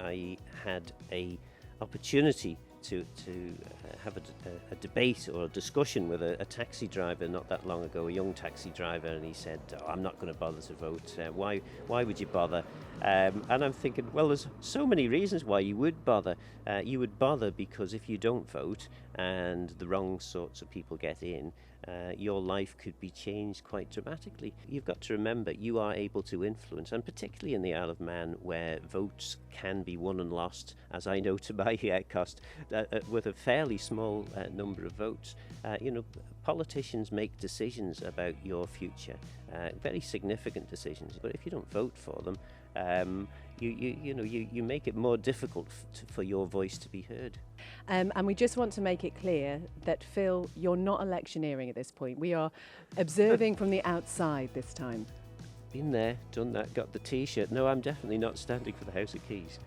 I had a opportunity to have a debate or a discussion with a taxi driver not that long ago, a young taxi driver, and he said, I'm not going to bother to vote. Why would you bother? And I'm thinking, well, there's so many reasons why you would bother. You would bother because if you don't vote and the wrong sorts of people get in, your life could be changed quite dramatically. You've got to remember you are able to influence, and particularly in the Isle of Man where votes can be won and lost, as I know to my cost, with a fairly small number of votes. Politicians make decisions about your future, very significant decisions, but if you don't vote for them, you make it more difficult for your voice to be heard. And we just want to make it clear that, Phil, you're not electioneering at this point. We are observing from the outside this time. Been there, done that, got the T-shirt. No, I'm definitely not standing for the House of Keys.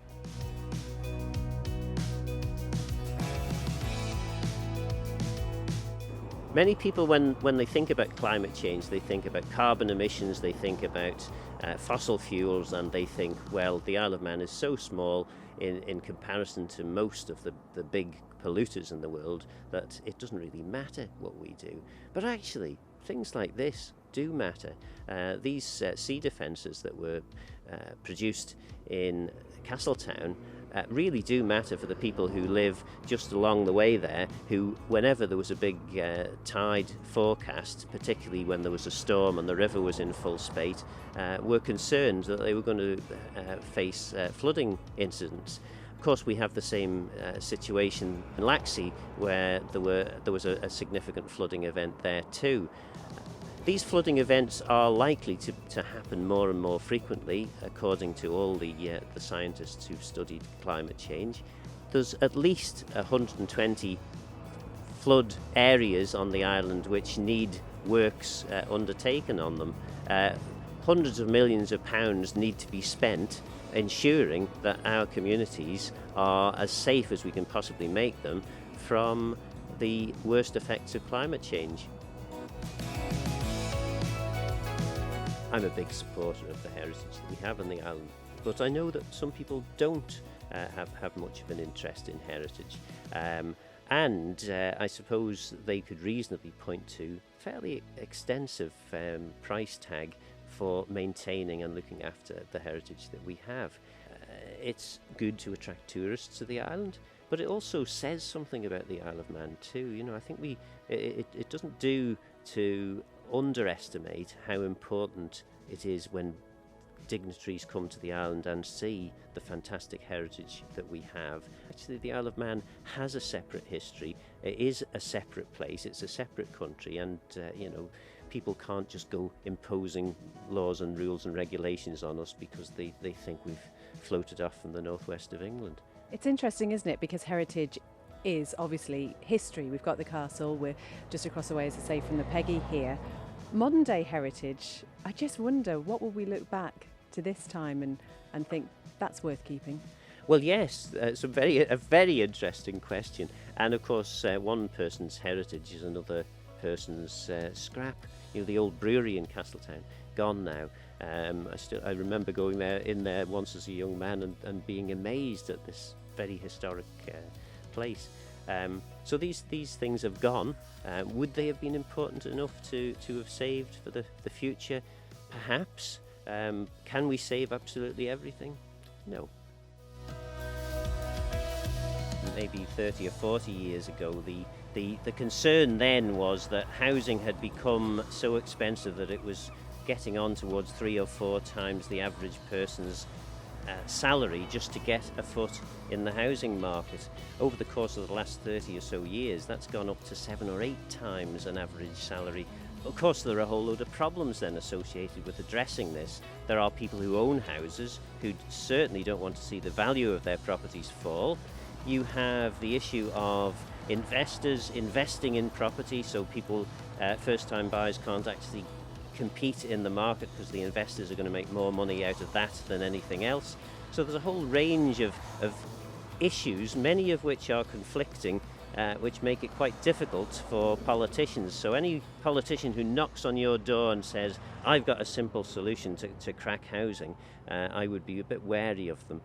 Many people, when they think about climate change, they think about carbon emissions, they think about fossil fuels, and they think, well, the Isle of Man is so small in comparison to most of the big polluters in the world that it doesn't really matter what we do. But actually, things like this do matter. These sea defences that were produced in Castletown really do matter for the people who live just along the way there, who, whenever there was a big tide forecast, particularly when there was a storm and the river was in full spate, were concerned that they were going to face flooding incidents. Of course, we have the same situation in Laxey, where there was a significant flooding event there too. These flooding events are likely to happen more and more frequently, according to all the scientists who've studied climate change. There's at least 120 flood areas on the island which need works undertaken on them. Hundreds of millions of pounds need to be spent ensuring that our communities are as safe as we can possibly make them from the worst effects of climate change. I'm a big supporter of the heritage that we have on the island, but I know that some people don't have much of an interest in heritage. I suppose they could reasonably point to a fairly extensive price tag for maintaining and looking after the heritage that we have. It's good to attract tourists to the island, but it also says something about the Isle of Man too. I think it doesn't do to underestimate how important it is when dignitaries come to the island and see the fantastic heritage that we have. Actually, the Isle of Man has a separate history. It is a separate place. It's a separate country, and people can't just go imposing laws and rules and regulations on us because they think we've floated off from the northwest of England. It's interesting, isn't it? Because heritage is obviously history. We've got the castle, we're just across the way, as I say, from the Peggy here. Modern day heritage, I just wonder, what will we look back to this time and think that's worth keeping? Well, yes, it's a very interesting question. And of course, one person's heritage is another person's scrap. The old brewery in Castletown, gone now. I remember going in there once as a young man and being amazed at this very historic place. So these things have gone. Would they have been important enough to have saved for the future? Perhaps. Can we save absolutely everything? No. Maybe 30 or 40 years ago, the concern then was that housing had become so expensive that it was getting on towards 3 or 4 times the average person's salary just to get a foot in the housing market. Over the course of the last 30 or so years, that's gone up to 7 or 8 times an average salary. Of course, there are a whole load of problems then associated with addressing this. There are people who own houses who certainly don't want to see the value of their properties fall. You have the issue of investors investing in property, so people, first-time buyers, can't actually compete in the market because the investors are going to make more money out of that than anything else. So there's a whole range of issues, many of which are conflicting, which make it quite difficult for politicians. So any politician who knocks on your door and says, I've got a simple solution to crack housing, I would be a bit wary of them.